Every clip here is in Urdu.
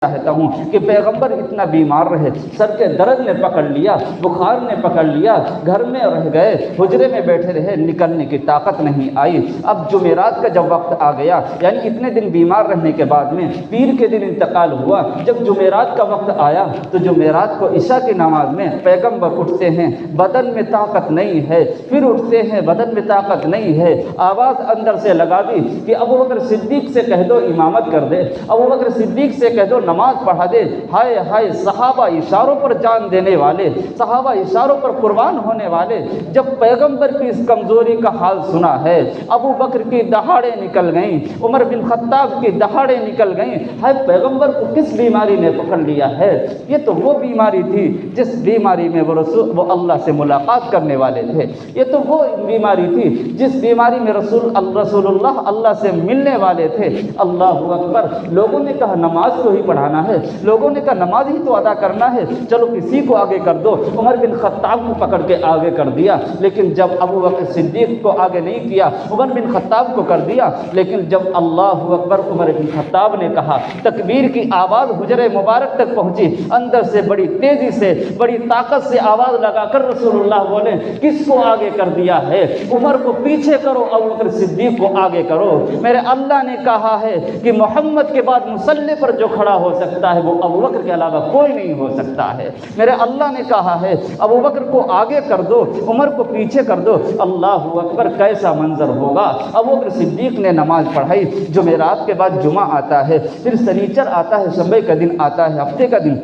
چاہتا ہوں کہ پیغمبر اتنا بیمار رہے، سر کے درد نے پکڑ لیا، بخار نے پکڑ لیا، گھر میں رہ گئے، حجرے میں بیٹھے رہے، نکلنے کی طاقت نہیں آئی۔ اب جمعرات کا جب وقت آ گیا، یعنی اتنے دن بیمار رہنے کے بعد میں پیر کے دن انتقال ہوا، جب جمعرات کا وقت آیا تو جمعرات کو عشاء کی نماز میں پیغمبر اٹھتے ہیں، بدن میں طاقت نہیں ہے، پھر اٹھتے ہیں، بدن میں طاقت نہیں ہے، آواز اندر سے لگا دی کہ ابوبکر صدیق سے کہہ دو امامت کر دے، ابوبکر صدیق سے کہہ دو نماز پڑھا دے۔ ہائے ہائے، صحابہ اشاروں پر جان دینے والے، صحابہ اشاروں پر قربان ہونے والے جب پیغمبر کی اس کمزوری کا حال سنا ہے، ابو بکر کی دہاڑیں نکل گئیں، عمر بن خطاب کی دہاڑیں نکل گئیں۔ ہائے، پیغمبر کو کس بیماری نے پکڑ لیا ہے؟ یہ تو وہ بیماری تھی جس بیماری میں وہ اللہ سے ملاقات کرنے والے تھے، یہ تو وہ بیماری تھی جس بیماری میں رسول اللہ سے ملنے والے تھے۔ اللہ اکبر۔ لوگوں نے کہا نماز کو ہی پڑھانا ہے، لوگوں نے کہا نماز ہی تو ادا کرنا ہے، چلو کسی کو آگے کر دو۔ عمر بن خطاب کو پکڑ کے آگے کر دیا، لیکن جب ابو بکر صدیق کو آگے نہیں کیا، عمر بن خطاب کو کر دیا۔ لیکن جب اللہ اکبر عمر بن خطاب نے کہا، تکبیر کی آواز حجرے مبارک تک پہنچی، اندر سے بڑی تیزی سے، بڑی طاقت سے آواز لگا کر رسول اللہ بولے، کس کو آگے کر دیا ہے؟ عمر کو پیچھے کرو، ابو بکر صدیق کو آگے کرو۔ میرے اللہ نے کہا ہے کہ محمد کے بعد مصلی پر جو کھڑا ہو سکتا ہے وہ ابو بکر کے علاوہ کوئی نہیں ہو سکتا ہے۔ میرے اللہ نے کہا ہے ابو بکر کو آگے کر دو، عمر کو پیچھے کر دو۔ اللہ اکبر، کیسا منظر ہوگا۔ ابو بکر صدیق نے نماز پڑھائی۔ جمعرات کے بعد جمعہ آتا ہے، پھر سنیچر آتا ہے، سنبے کا دن آتا ہے، ہفتے کا دن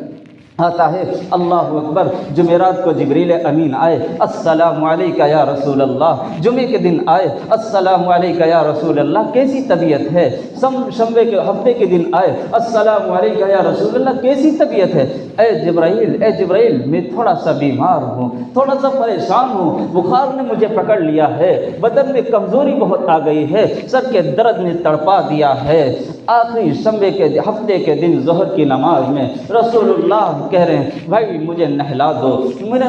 آتا ہے۔ اللہ اکبر۔ جمعرات کو جبریل امین آئے، السلام علیکہ یا رسول اللہ۔ جمعے کے دن آئے، السلام علیکہ یا رسول اللہ، کیسی طبیعت ہے؟ شنبے کے ہفتے کے دن آئے، السلام علیکہ یا رسول اللہ، کیسی طبیعت ہے؟ اے جبرائیل، میں تھوڑا سا بیمار ہوں، تھوڑا سا پریشان ہوں، بخار نے مجھے پکڑ لیا ہے، بدن میں کمزوری بہت آ گئی ہے، سر کے درد نے تڑپا دیا ہے۔ آخری شنبے کے ہفتے کے دن ظہر کی نماز میں رسول اللہ کہہ رہے ہیں، بھائی مجھے نہلا دو،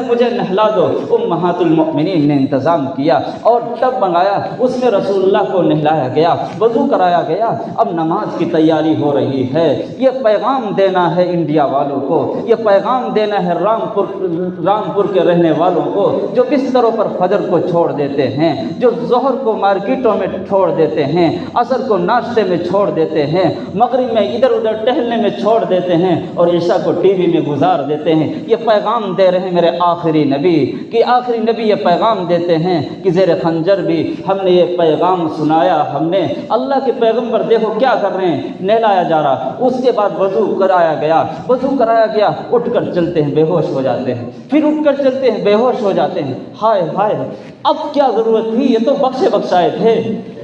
مجھے نہلا دو۔ امہات المؤمنین نے انتظام کیا اور ٹب منگایا، اس میں رسول اللہ کو نہلایا گیا، وضو کرایا گیا۔ اب نماز کی تیاری ہو رہی ہے۔ یہ پیغام دینا ہے انڈیا والوں کو، یہ پیغام دینا ہے رامپور کے رہنے والوں کو، جو بستروں پر فجر کو چھوڑ دیتے ہیں، جو ظہر کو مارکیٹوں میں چھوڑ دیتے ہیں، عصر کو ناشتے میں چھوڑ دیتے ہیں، مغرب میں ادھر ادھر ٹہلنے میں چھوڑ دیتے ہیں، اور عشاء کو ٹی وی میں گزار دیتے ہیں۔ یہ پیغام دے رہے ہیں میرے آخری نبی کہ آخری نبی یہ پیغام دیتے ہیں کہ زیر خنجر بھی ہم نے یہ پیغام سنایا۔ ہم نے اللہ کے پیغمبر دیکھو کیا کر رہے ہیں، نہلایا جا رہا، اس کے بعد وضو کرایا گیا، اٹھ کر چلتے ہیں، بے ہوش ہو جاتے ہیں، پھر اٹھ کر چلتے ہیں، بے ہوش ہو جاتے ہیں۔ ہائے ہائے، اب کیا ضرورت تھی؟ یہ تو بخشے بخشائے تھے،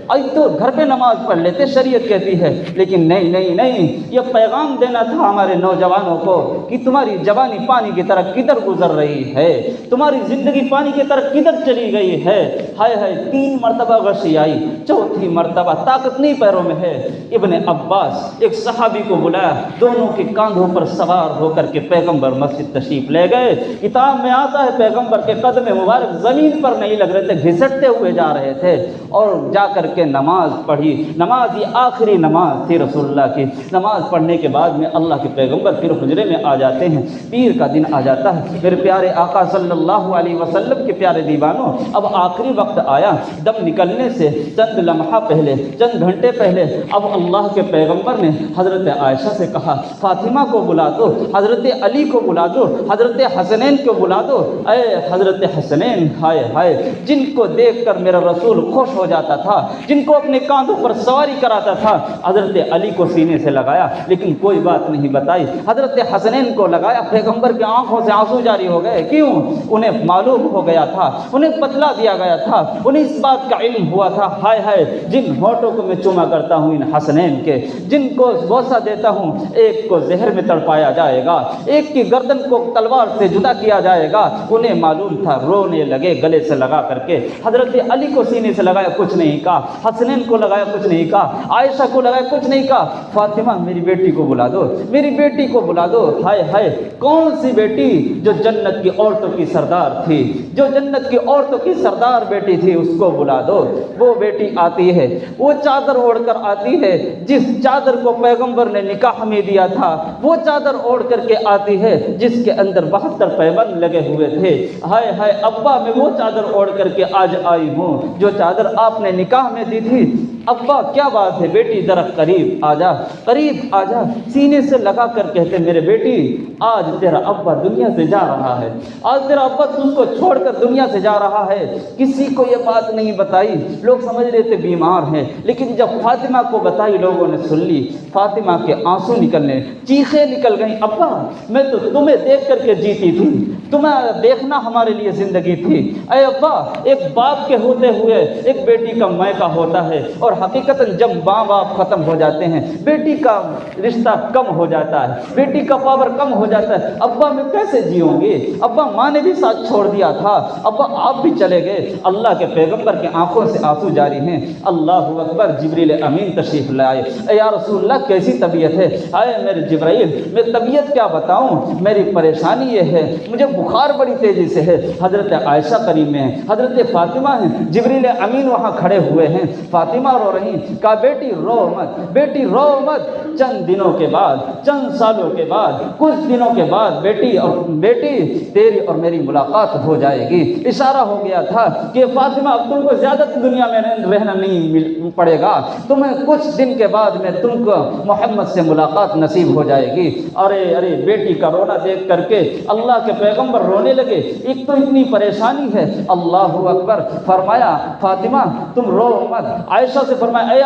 اب تو گھر پہ نماز پڑھ لیتے، شریعت کہتی ہے۔ لیکن نہیں، یہ پیغام دینا تھا ہمارے نوجوانوں کو کہ تمہاری جوانی پانی کی طرح کدھر گزر رہی ہے، تمہاری زندگی پانی کی طرح کدھر چلی گئی ہے۔ ہائے ہائے، 3 مرتبہ غشی آئی، 4تھی مرتبہ طاقت نہیں پیروں میں ہے۔ ابن عباس ایک صحابی کو بلایا، دونوں کے کاندھوں پر سوار ہو کر کے پیغمبر مسجد تشریف لے گئے۔ کتاب میں آتا ہے پیغمبر کے قدم مبارک زمین پر نہیں لگ رہے تھے، گھسٹتے ہوئے جا رہے تھے، اور جا کر کے نماز پڑھی۔ نماز یہ آخری نماز تھی رسول اللہ کی۔ نماز پڑھنے کے بعد میں اللہ کے پیغمبر پھر حجرے میں آ جاتے ہیں، پیر کا دن آ جاتا ہے۔ میرے پیارے آقا صلی اللہ علیہ وسلم کے پیارے دیوانوں، اب آخری وقت آیا، دم نکلنے سے چند لمحہ پہلے، چند گھنٹے پہلے، اب اللہ کے پیغمبر نے حضرت عائشہ سے کہا، فاطمہ کو بلا دو، حضرت علی کو بلا دو، حضرت حسنین کو بلا دو۔ اے حضرت حسنین، ہائے ہائے، جن کو دیکھ کر میرا رسول خوش ہو جاتا تھا، جن کو اپنے کاندھوں پر سواری کراتا تھا۔ حضرت علی کو سینے سے لگایا لیکن کوئی بات نہیں بتائی، حضرت حسنین کو لگایا، پیغمبر کی آنکھوں سے آنسو جاری ہو گئے۔ کیوں؟ انہیں معلوم ہو گیا تھا، انہیں بتلا دیا گیا تھا، انہیں اس بات کا علم ہوا تھا، ہائے ہائے، جن ہونٹوں کو میں چوما کرتا ہوں ان حسنین کے، جن کو بوسہ دیتا ہوں، ایک کو زہر میں تڑپایا جائے گا، ایک کی گردن کو تلوار سے جدا کیا جائے گا۔ انہیں معلوم تھا، رونے لگے گلے سے لگا کر کے۔ حضرت علی کو سینے سے لگایا، کچھ نہیں کہا۔ حسنین کو لگایا کچھ نہیں کہا، عائشہ کو لگایا کچھ نہیں کہا، فاطمہ میری بیٹی کو بلا دو، میری بیٹی کو بلا دو۔ ہائے ہائے، کون سی بیٹی جو جنت کی عورتوں کی سردار تھی، جو جنت کی عورتوں کی سردار بیٹی تھی، اس کو بلا دو۔ وہ بیٹی آتی ہے، وہ چادر اوڑھ کر آتی ہے جس چادر کو پیغمبر نے نکاح میں دیا تھا، وہ چادر اوڑھ کر کے آتی ہے جس کے اندر 72 پیبند لگے ہوئے تھے۔ ہائے ہائے ابا، میں وہ چادر اوڑھ کر کے آج آئی ہوں جو چادر آپ نے نکاح میں دی تھی۔ ابا کیا بات ہے، بیٹی ذرا قریب آ جا، قریب آ جا، سینے سے لگا کر کہتے میرے بیٹی آج تیرا ابا دنیا سے جا رہا ہے، آج تیرا ابا تم کو چھوڑ کر دنیا سے جا رہا ہے۔ کسی کو یہ بات نہیں بتائی، لوگ سمجھ رہے تھے بیمار ہیں، لیکن جب فاطمہ کو بتائی لوگوں نے سن لی، فاطمہ کے آنسو نکلنے، چیخیں نکل گئیں، ابا میں تو تمہیں دیکھ کر کے جیتی تھی، تمہیں دیکھنا ہمارے لیے زندگی تھی۔ اے ابا، ایک باپ کے ہوتے ہوئے ایک بیٹی کا مائکہ ہوتا ہے، اور حقیقتاً جب ماں باپ ختم ہو جاتے ہیں بیٹی کا رشتہ کم ہو جاتا ہے، بیٹی کا پاور کم ہو جاتا ہے۔ ابا میں کیسے جیوں گی، ابا ماں نے بھی ساتھ چھوڑ دیا تھا، ابا آپ بھی چلے گئے۔ اللہ کے پیغمبر کے آنکھوں سے آنسو جاری ہیں۔ اللہ اکبر، جبریل امین تشریف لائے۔ اے یا رسول اللہ کیسی طبیعت ہے؟ آئے میرے جبرائیل، میں طبیعت کیا بتاؤں، میری پریشانی یہ ہے، مجھے بخار بڑی تیزی سے ہے۔ حضرت عائشہ قریب میں ہیں، حضرت فاطمہ ہیں، جبریل امین وہاں کھڑے ہوئے ہیں، فاطمہ رو رہی، کہا بیٹی رو مت، بیٹی رو مت، چند دنوں کے بعد، چند سالوں کے بعد، کچھ دنوں کے بعد بیٹی تیری اور میری ملاقات ہو جائے گی۔ اشارہ ہو گیا تھا کہ فاطمہ اب تم کو زیادہ دنیا میں رہنا نہیں پڑے گا، تمہیں کچھ دن کے بعد میں تم کو محمد سے ملاقات نصیب ہو جائے گی۔ ارے بیٹی کا رونا دیکھ کر کے اللہ کے پیغمبر رونے لگے، ایک تو اتنی پریشانی ہے۔ اللہ اکبر، فرمایا فاطمہ تم رو مت۔ عائشہ سے فرمایا اے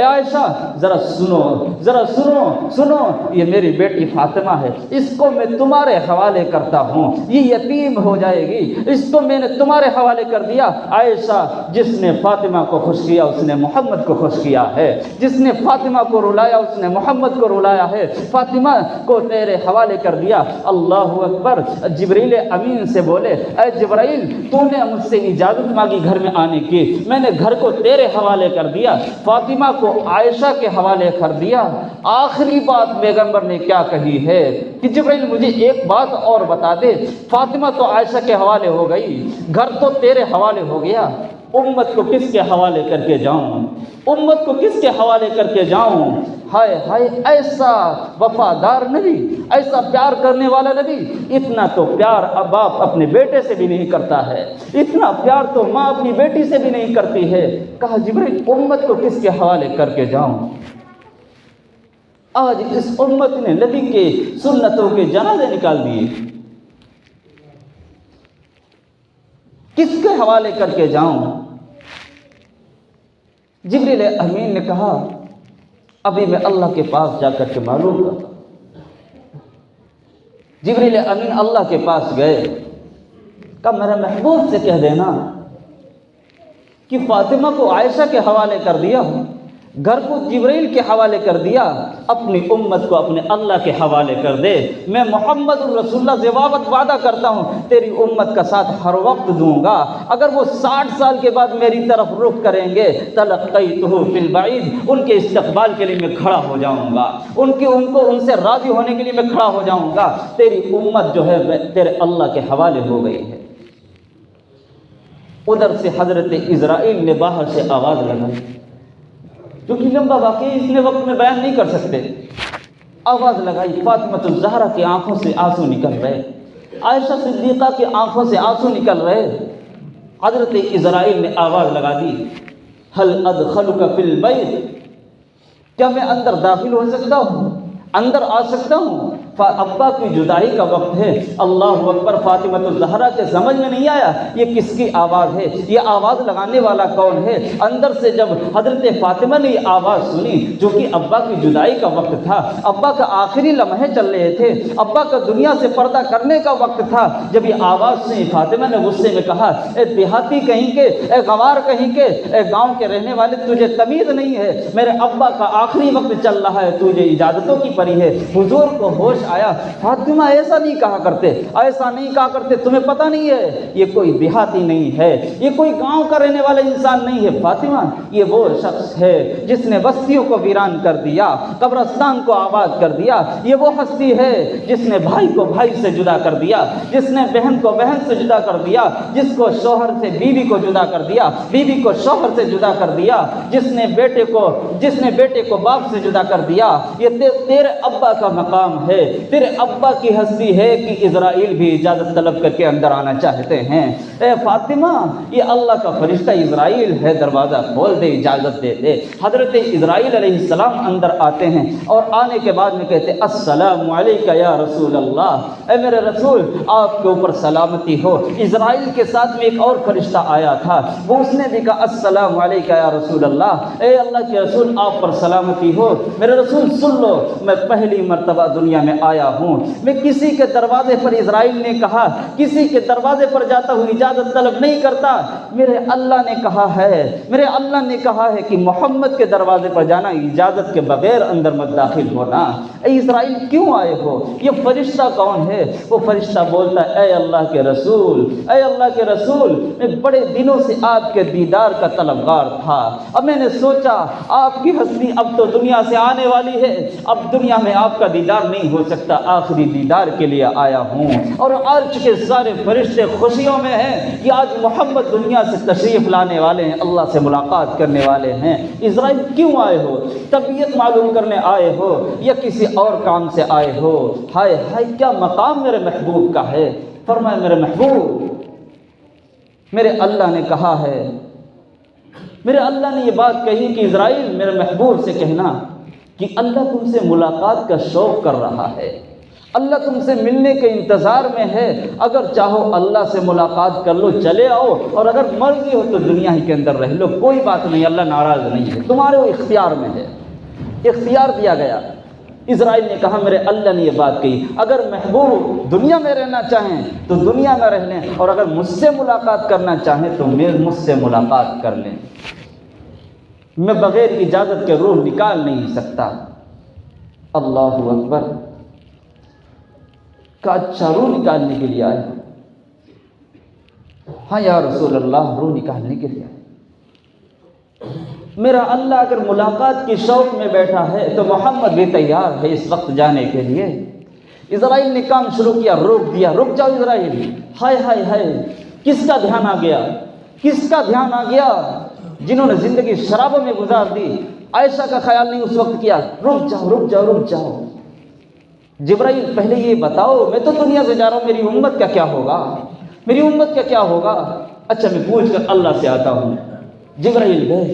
عائشہ ذرا سنو، یہ میری بیٹی فاطمہ ہے، اس کو میں تمہارے حوالے کرتا ہوں، یہ یتیم ہو جائے گی، اس کو میں نے تمہارے حوالے کر دیا۔ عائشہ، جس نے فاطمہ کو خوش کیا اس نے محمد کو خوش کیا ہے، جس نے فاطمہ کو رلایا اس نے محمد کو رلایا ہے، فاطمہ کو تیرے حوالے کر دیا۔ اللہ اکبر، جبریل امین سے بولے اے جبرائیل، تو نے مجھ سے اجازت مانگی گھر میں آنے کی، میں نے گھر کو تیرے حوالے کر دیا، فاطمہ کو عائشہ کے حوالے کر دیا۔ آخری بات پیغمبر نے کیا کہی ہے کہ جبرائیل مجھے ایک بات اور بتا دے، فاطمہ تو عائشہ کے حوالے ہو گئی، گھر تو تیرے حوالے ہو گیا، امت کو کس کے حوالے کر کے جاؤں، امت کو کس کے حوالے کر کے جاؤں؟ ہائے ہائے، ایسا وفادار نبی، ایسا پیار کرنے والا نبی، اتنا تو پیار اب باپ اپنے بیٹے سے بھی نہیں کرتا ہے، اتنا پیار تو ماں اپنی بیٹی سے بھی نہیں کرتی ہے۔ کہا جبرائیل امت کو کس کے حوالے کر کے جاؤں؟ آج اس امت نے نبی کے سنتوں کے جنازے نکال دیے، کس کے حوالے کر کے جاؤں؟ جبریل امین نے کہا ابھی میں اللہ کے پاس جا کر کے معلوم کرتا ہوں۔ جبریل امین اللہ کے پاس گئے، کہا میرے محبوب سے کہہ دینا کہ فاطمہ کو عائشہ کے حوالے کر دیا، گھر کو جبرائیل کے حوالے کر دیا، اپنی امت کو اپنے اللہ کے حوالے کر دے۔ میں محمد رسول اللہ سے وعدہ کرتا ہوں تیری امت کا ساتھ ہر وقت دوں گا، اگر وہ 60 سال کے بعد میری طرف رخ کریں گے تلقیتہ فی البعید، ان کے استقبال کے لیے میں کھڑا ہو جاؤں گا، ان سے راضی ہونے کے لیے میں کھڑا ہو جاؤں گا۔ تیری امت جو ہے تیرے اللہ کے حوالے ہو گئی ہے۔ ادھر سے حضرت اسرائیل نے باہر سے آواز لگائی، کیونکہ لمبا واقعہ اتنے وقت میں بیان نہیں کر سکتے، آواز لگائی، فاطمہ الزہرا کی آنکھوں سے آنسو نکل رہے، عائشہ صدیقہ کی آنکھوں سے آنسو نکل رہے۔ حضرت اسرائیل نے آواز لگا دی ہل ادخلک فی البیت، کیا میں اندر داخل ہو سکتا ہوں، اندر آ سکتا ہوں؟ ابا کی جدائی کا وقت ہے۔ اللہ اکبر، فاطمہ الزہرا کے سمجھ میں نہیں آیا یہ کس کی آواز ہے، یہ آواز لگانے والا کون ہے؟ اندر سے جب حضرت فاطمہ نے یہ آواز سنی، جو کہ ابا کی جدائی کا وقت تھا، ابا کا آخری لمحے چل رہے تھے، ابا کا دنیا سے پردہ کرنے کا وقت تھا، جب یہ آواز سنی فاطمہ نے غصے میں کہا اے دیہاتی کہیں کے، اے گوار کہیں کے، اے گاؤں کے رہنے والے، تجھے تمیز نہیں ہے، میرے ابا کا آخری وقت چل رہا ہے، تجھے اجازتوں کی پڑی ہے، حضور کو ہوش ہوش آیا، فاطمہ ایسا نہیں کہا کرتے، ایسا نہیں کہا کرتے، تمہیں پتہ نہیں ہے یہ کوئی دیہاتی نہیں ہے، یہ کوئی گاؤں کا رہنے والا انسان نہیں ہے، فاطمہ یہ وہ شخص ہے جس نے بستیوں کو ویران کر دیا، قبرستان کو آباد کر دیا، یہ وہ ہستی ہے جس نے بھائی کو بھائی سے جدا کر دیا، جس نے بہن کو بہن سے جدا کر دیا، جس کو شوہر سے بیوی کو جدا کر دیا، بیوی کو شوہر سے جدا کر دیا، جس نے بیٹے کو باپ سے جدا کر دیا۔ یہ تیرے ابا کا مقام ہے، تیرے ابا کی ہستی ہے کہ اسرائیل بھی اجازت طلب کر کے اندر آنا چاہتے ہیں۔ اے فاطمہ یہ اللہ کا فرشتہ اسرائیل ہے، دروازہ کھول دے، اجازت دے دے۔ حضرت اسرائیل علیہ السلام اندر آتے ہیں اور آنے کے بعد میں کہتے السلام علیکہ یا رسول اللہ، اے میرے رسول آپ کے اوپر سلامتی ہو۔ اسرائیل کے ساتھ میں ایک اور فرشتہ آیا تھا، وہ اس نے بھی کہا السلام علیکہ یا رسول اللہ، اے اللہ کے رسول آپ پر سلامتی ہو۔ میرے رسول سن لو، میں پہلی مرتبہ دنیا میں آیا ہوں، میں کسی کے دروازے پر، اسرائیل نے کہا کسی کے دروازے پر جاتا ہوں اجازت طلب نہیں کرتا، میرے اللہ نے کہا ہے کہ محمد کے دروازے پر جانا اجازت کے بغیر اندر مت داخل ہونا۔ اے اسرائیل کیوں آئے ہو؟ یہ فرشتہ کون ہے؟ وہ فرشتہ بولتا ہے اے اللہ کے رسول، میں بڑے دنوں سے آپ کے دیدار کا طلبگار تھا، اب میں نے سوچا آپ کی ہستی اب تو دنیا سے آنے والی ہے، اب دنیا میں آپ کا دیدار نہیں ہو سکتا، آخری دیدار کے لیے آیا ہوں۔ اور عرش کے سارے فرشتے خوشیوں میں ہیں کہ آج محمد دنیا سے تشریف لانے والے ہیں، اللہ سے ملاقات کرنے والے ہیں۔ اسرائیل کیوں آئے ہو؟ طبیعت معلوم کرنے آئے ہو یا کسی اور کام سے آئے ہو؟ ہائے ہائے کیا مقام میرے محبوب کا ہے۔ فرمایا میرے محبوب، میرے اللہ نے کہا ہے، میرے اللہ نے یہ بات کہی کہ اسرائیل میرے محبوب سے کہنا کہ اللہ تم سے ملاقات کا شوق کر رہا ہے، اللہ تم سے ملنے کے انتظار میں ہے، اگر چاہو اللہ سے ملاقات کر لو، چلے آؤ، اور اگر مرضی ہو تو دنیا ہی کے اندر رہ لو، کوئی بات نہیں، اللہ ناراض نہیں ہے، تمہارے وہ اختیار میں ہے، اختیار دیا گیا۔ اسرائیل نے کہا میرے اللہ نے یہ بات کہی، اگر محبوب دنیا میں رہنا چاہیں تو دنیا میں رہ لیں، اور اگر مجھ سے ملاقات کرنا چاہیں تو مجھ سے ملاقات کر لیں، میں بغیر اجازت کے روح نکال نہیں سکتا۔ اللہ اکبر، کا اچھا روح نکالنے کے لیے آئے؟ ہاں یا رسول اللہ روح نکالنے کے لیے آئے۔ میرا اللہ اگر ملاقات کی شوق میں بیٹھا ہے تو محمد بھی تیار ہے اس وقت جانے کے لیے۔ اسرائیل نے کام شروع کیا، روک دیا، رک جاؤ اسرائیل۔ ہائے ہائے ہائے، کس کا دھیان آ گیا، کس کا دھیان آ گیا؟ جنہوں نے زندگی شرابوں میں گزار دی، عائشہ کا خیال نہیں اس وقت کیا، رک جاؤ رک جاؤ رک جاؤ۔ جبرائیل پہلے یہ بتاؤ، میں تو دنیا سے جا رہا ہوں، میری امت کا کیا ہوگا، میری امت کا کیا ہوگا؟ اچھا میں پوچھ کر اللہ سے آتا ہوں۔ جبرائیل گئے،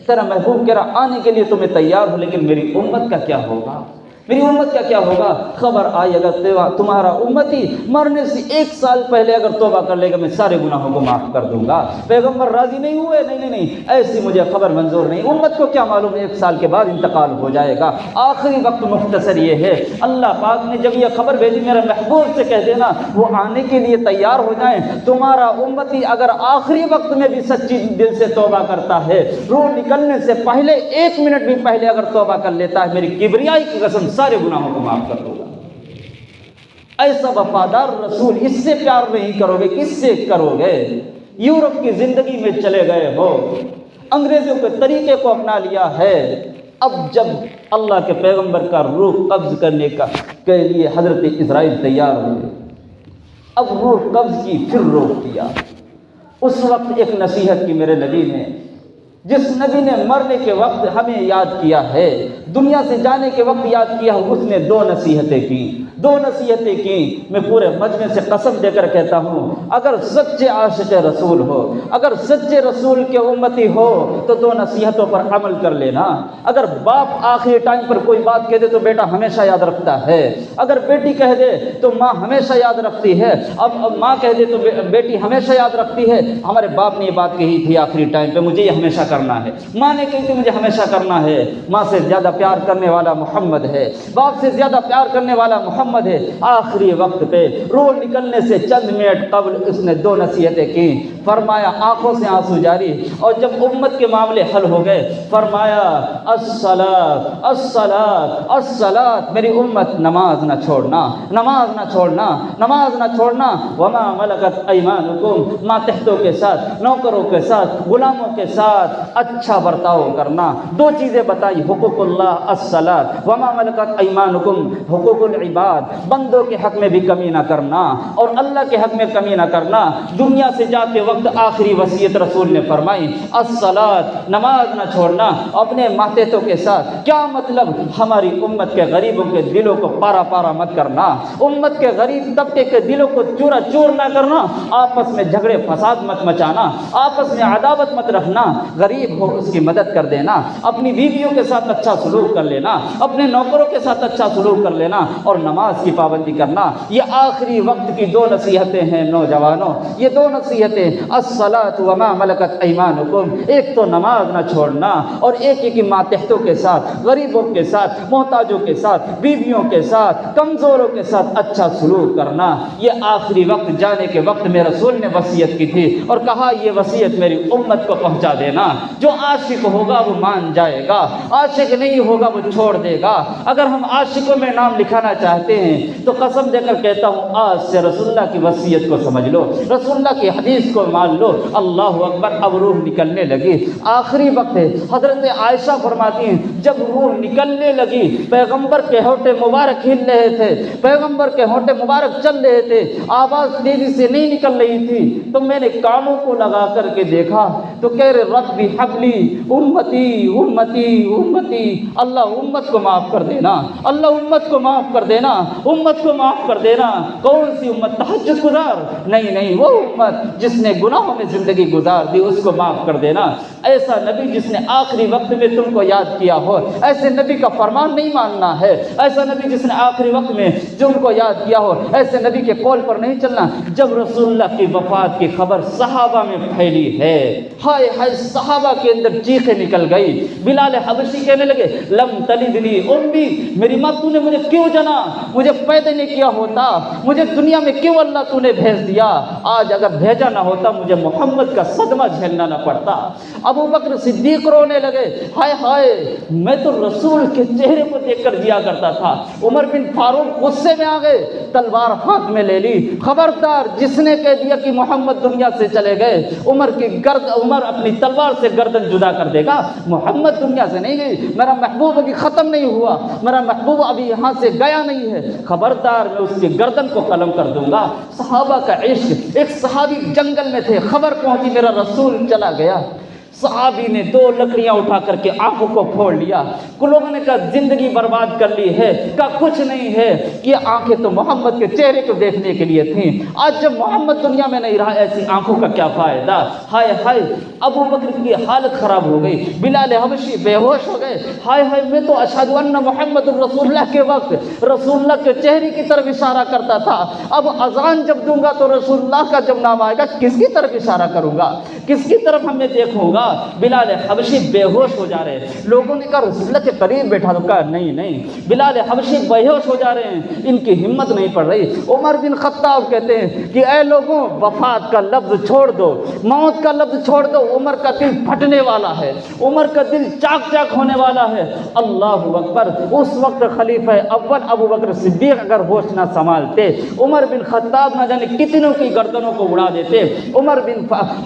تیرا محبوب کہہ رہا آنے کے لیے تو میں تیار ہوں، لیکن میری امت کا کیا ہوگا، میری امت کا کیا ہوگا؟ خبر آئی اگر تمہارا امتی مرنے سے 1 سال پہلے اگر توبہ کر لے گا میں سارے گناہوں کو معاف کر دوں گا۔ پیغمبر راضی نہیں ہوئے، نہیں ایسی مجھے خبر منظور نہیں، امت کو کیا معلوم 1 سال کے بعد انتقال ہو جائے گا۔ آخری وقت مختصر یہ ہے، اللہ پاک نے جب یہ خبر بھیجی میرے محبوب سے کہہ دینا وہ آنے کے لیے تیار ہو جائیں۔ تمہارا امتی اگر آخری وقت میں بھی سچی دل سے توبہ کرتا ہے، روح نکلنے سے پہلے 1 منٹ بھی پہلے اگر توبہ کر لیتا ہے، میری کبریائی کی قسم سارے گناہوں کو معاف کر دوں گا۔ ایسا وفادار رسول، اس سے پیار نہیں کرو گے کس سے کرو گے؟ یورپ کی زندگی میں چلے گئے ہو، انگریزوں کے طریقے کو اپنا لیا ہے، اب جب اللہ کے پیغمبر کا روح قبض کرنے کے لیے حضرت اسرائیل تیار ہوئے، اب روح قبض کی پھر روک دیا۔ اس وقت ایک نصیحت کی میرے نبی نے، جس نبی نے مرنے کے وقت ہمیں یاد کیا ہے، دنیا سے جانے کے وقت یاد کیا، اس نے 2 نصیحتیں کی۔ میں پورے مجمع سے قسم دے کر کہتا ہوں، اگر سچے عاشق رسول ہو، اگر سچے رسول کے امتی ہو تو 2 نصیحتوں پر عمل کر لینا۔ اگر باپ آخری ٹائم پر کوئی بات کہہ دے تو بیٹا ہمیشہ یاد رکھتا ہے، اگر بیٹی کہہ دے تو ماں ہمیشہ یاد رکھتی ہے، اب ماں کہہ دے تو بیٹی ہمیشہ یاد رکھتی ہے۔ ہمارے باپ نے یہ بات کہی تھی آخری ٹائم پہ، مجھے یہ ہمیشہ کرنا ہے، ماں نے کہی تھی مجھے ہمیشہ کرنا ہے۔ ماں سے زیادہ پیار کرنے والا محمد ہے، باپ سے زیادہ پیار کرنے والا محمد ہے۔ آخری وقت پہ روح نکلنے سے چند منٹ قبل اس نے 2 نصیحتیں کی۔ فرمایا آنکھوں سے آنسو جاری، اور جب امت کے معاملے حل ہو گئے فرمایا الصلاۃ الصلاۃ الصلاۃ، میری امت نماز نہ چھوڑنا، نماز نہ چھوڑنا، نماز نہ چھوڑنا۔ وما ملکت ایمانکم، ماتحتوں کے ساتھ، نوکروں کے ساتھ، غلاموں کے ساتھ اچھا برتاؤ کرنا۔ 2 چیزیں بتائی، حقوق اللہ الصلاۃ، وما ملکت ایمانکم حقوق العباد، بندوں کے حق میں بھی کمی نہ کرنا اور اللہ کے حق میں کمی نہ کرنا۔ دنیا سے جاتے وقت آخری وصیت رسول نے فرمائی الصلاۃ، نماز نہ چھوڑنا اپنے ماتحتوں کے ساتھ۔ کیا مطلب؟ ہماری امت کے غریبوں کے دلوں کو پارا پارا مت کرنا، امت کے غریب طبقے کے دلوں کو چورا چور نہ کرنا، آپس میں جھگڑے فساد مت مچانا، آپس میں عداوت مت رکھنا، غریب ہو اس کی مدد کر دینا، اپنی بیویوں کے ساتھ اچھا سلوک کر لینا، اپنے نوکروں کے ساتھ اچھا سلوک کر لینا اور نماز کی پابندی کرنا۔ یہ آخری وقت کی 2 نصیحتیں ہیں نوجوانوں، یہ 2 نصیحتیں الصلاۃ وما ملکت ایمانکم، ایک تو نماز نہ چھوڑنا اور ایک کہ ماتحتوں کے ساتھ، غریبوں کے ساتھ، محتاجوں کے ساتھ، بیویوں کے ساتھ، کمزوروں کے ساتھ اچھا سلوک کرنا۔ یہ آخری وقت جانے کے وقت میں رسول نے وصیت کی تھی اور کہا یہ وصیت میری امت کو پہنچا دینا۔ جو عاشق ہوگا وہ مان جائے گا، عاشق نہیں ہوگا وہ چھوڑ دے گا۔ اگر ہم عاشقوں میں نام لکھانا چاہتے ہیں تو قسم دے کر کہتا ہوں آج سے رسول اللہ کی وصیت کو سمجھ لو، رسول اللہ کی حدیث کو مان لو۔ اللہ اکبر، اب روح نکلنے لگی، آخری وقت ہے۔ حضرت عائشہ فرماتی ہیں جب روح نکلنے لگی پیغمبر کے ہونٹے مبارک ہل رہے تھے، پیغمبر کے ہونٹے مبارک چل رہے تھے، آواز تیزی سے نہیں نکل رہی تھی، تو میں نے کانوں کو لگا کر کے دیکھا تو کہہ رہے ربی حبلی امتی امتی امتی، اللہ امت کو معاف کر دینا، اللہ امت کو معاف کر دینا، امت کو معاف کر دینا۔ کون سی امت؟ تہجد گزار؟ نہیں، وہ امت جس نے گناہوں میں زندگی گزار دی اس کو معاف کر دینا۔ ایسا نبی جس نے آخری وقت میں تم کو یاد کیا ہو، ایسے نبی کا فرمان نہیں ماننا ہے، ایسا نبی جس نے آخری وقت میں تم کو یاد کیا ہو، ایسے نبی کے قول پر نہیں چلنا۔ جب رسول اللہ کی وفات کی خبر صحابہ میں پھیلی ہے، ہائے ہائے، صحابہ کے اندر چیخیں نکل گئی۔ بلال حبشی کہنے لگے لم تلدنی امی، میری ماں تو نے مجھے کیوں جنا، مجھے پیدا نہیں کیا ہوتا، مجھے دنیا میں کیوں اللہ تو نے بھیج دیا، آج اگر بھیجا نہ ہوتا مجھے محمد کا صدمہ جھیلنا نہ پڑتا۔ ابو بکر صدیق رونے لگے، ہائے ہائے، میں تو رسول کے چہرے کو دیکھ کر جیا کرتا تھا۔ عمر بن فاروق غصے میں آ گئے، تلوار ہاتھ میں لے لی، خبردار جس نے کہہ دیا کہ محمد دنیا سے چلے گئے، عمر اپنی تلوار سے گردن جدا کر دے گا۔ محمد دنیا سے نہیں گئی، میرا محبوب ابھی ختم نہیں ہوا، میرا محبوب ابھی یہاں سے گیا نہیں ہے، خبردار میں اس کی گردن کو قلم کر دوں گا۔ صحابہ کا عشق، ایک صحابی جنگل میں تھے، خبر پہنچی میرا رسول چلا گیا، صحابی نے 2 لکڑیاں اٹھا کر کے آنکھوں کو پھوڑ لیا۔ لوگوں نے کہا زندگی برباد کر لی ہے، کہا کچھ نہیں ہے، یہ آنکھیں تو محمد کے چہرے کو دیکھنے کے لیے تھیں، آج جب محمد دنیا میں نہیں رہا ایسی آنکھوں کا کیا فائدہ۔ ہائے ہائے، ابو بکر کی حالت خراب ہو گئی، بلال حبشی بے ہوش ہو گئے، ہائے ہائے، میں تو اشہد ان محمد رسول اللہ کے وقت رسول اللہ کے چہرے کی طرف اشارہ کرتا تھا، اب اذان جب دوں گا تو رسول اللہ کا جب نام آئے گا کس کی طرف اشارہ کروں گا، کس کی طرف ہمیں دیکھوں گا۔ بلال حبشی بے ہوش ہو جا رہے ہیں، لوگوں نے کہا رسول اللہ کے قریب بیٹھا، تو کہا نہیں، بلال حبشی بے ہوش ہو جا رہے ہیں، ان کی ہمت نہیں پڑ رہی۔ عمر بن خطاب کہتے ہیں کہ اے لوگوں، وفات کا لفظ چھوڑ دو، موت کا لفظ چھوڑ دو، عمر کا دل پھٹنے والا ہے، عمر کا دل چاک چاک ہونے والا ہے۔ اللہ اکبر، اس وقت خلیفہ اول ابو بکر صدیق اگر ہوش نہ سنبھالتے، عمر بن خطاب نہ جانے کتنوں کی گردنوں کو اڑا دیتے۔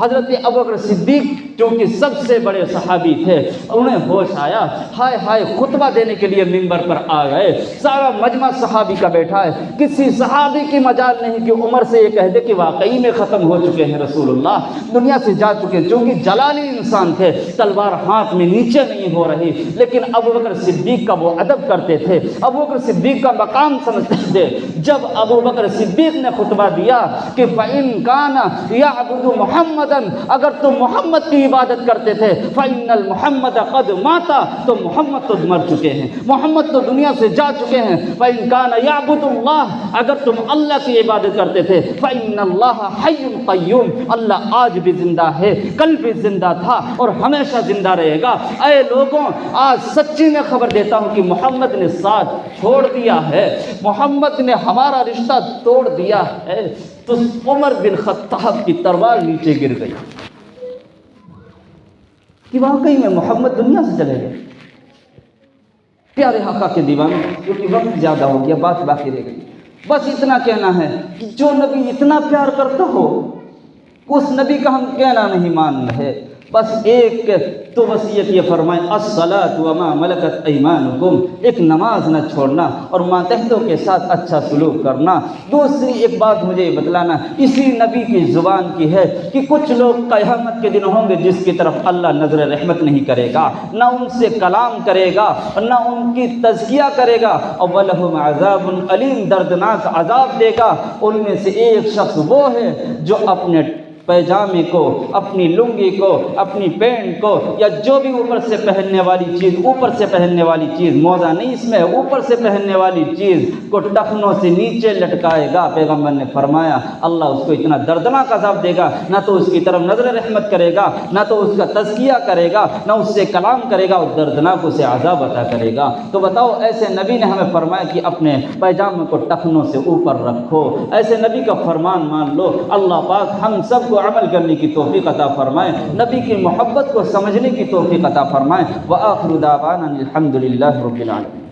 حضرت ابو بکر صدیق کیونکہ سب سے بڑے صحابی تھے، انہیں ہوش آیا، ہائے ہائے، خطبہ دینے کے لیے منبر پر آ گئے، سارا مجمع صحابی کا بیٹھا ہے، کسی صحابی کی مجال نہیں کہ عمر سے یہ کہہ دے کہ واقعی میں ختم ہو چکے ہیں، رسول اللہ دنیا سے جا چکے، چونکہ جلالی انسان تھے، تلوار ہاتھ میں نیچے نہیں ہو رہی، لیکن ابو بکر صدیق کا وہ ادب کرتے تھے، ابو بکر صدیق کا مقام سمجھتے تھے۔ جب ابو بکر صدیق نے خطبہ دیا کہ فَإِن كَانَ يَعْبُدُ مُحَمَّدًا، اگر تم محمد کی عبادت کرتے تھے فَإِنَّ الْمُحَمَّدَ قَدْ مَاتَ تو محمد تو مر چکے ہیں، محمد تو دنیا سے جا چکے ہیں۔ فَإِنْ كَانَ يَعْبُدُ اللَّهَ اگر تم اللہ کی عبادت کرتے تھے فَإِنَّ اللَّهَ حَيٌّ قَيُّومٌ اللہ آج بھی زندہ ہے، کل بھی زندہ تھا اور ہمیشہ زندہ رہے گا۔ اے لوگوں آج سچی میں خبر دیتا ہوں کہ محمد نے ساتھ چھوڑ دیا ہے، محمد نے ہمارا رشتہ توڑ دیا ہے۔ تو عمر بن خطاب کی تلوار نیچے گر گئی کہ واقعی میں محمد دنیا سے چلے گئے۔ پیارے آقا کے دیوانے، کیونکہ وقت زیادہ ہو گیا، بات باقی رہ گئی، بس اتنا کہنا ہے کہ جو نبی اتنا پیار کرتا ہو اس نبی کا ہم کہنا نہیں مان رہے۔ بس ایک تو وصیت یہ فرمائیں الصلاۃ وما ملکت ایمانکم، ایک نماز نہ چھوڑنا اور ماتحتوں کے ساتھ اچھا سلوک کرنا۔ دوسری ایک بات مجھے یہ بتلانا اسی نبی کی زبان کی ہے کہ کچھ لوگ قیامت کے دن ہوں گے جس کی طرف اللہ نظر رحمت نہیں کرے گا، نہ ان سے کلام کرے گا نہ ان کی تزکیہ کرے گا، اور وَلَهُمْ عَذَابٌ أَلِيمٌ دردناک عذاب دے گا۔ ان میں سے ایک شخص وہ ہے جو اپنے پیجامے کو، اپنی لنگی کو، اپنی پینٹ کو یا جو بھی اوپر سے پہننے والی چیز، اوپر سے پہننے والی چیز، موزہ نہیں اس میں، اوپر سے پہننے والی چیز کو ٹخنوں سے نیچے لٹکائے گا۔ پیغمبر نے فرمایا اللہ اس کو اتنا دردناک عذاب دے گا، نہ تو اس کی طرف نظر رحمت کرے گا، نہ تو اس کا تزکیہ کرے گا، نہ اس سے کلام کرے گا، اور دردناک اسے عذاب عطا کرے گا۔ تو بتاؤ ایسے نبی نے ہمیں فرمایا کہ اپنے پیجامے کو ٹخنوں سے اوپر رکھو، ایسے نبی کا فرمان مان لو۔ اللہ پاک ہم سب کو عمل کرنے کی توفیق عطا فرمائے، نبی کی محبت کو سمجھنے کی توفیق عطا فرمائے۔ وآخر دعوانا الحمد للہ رب العالمین۔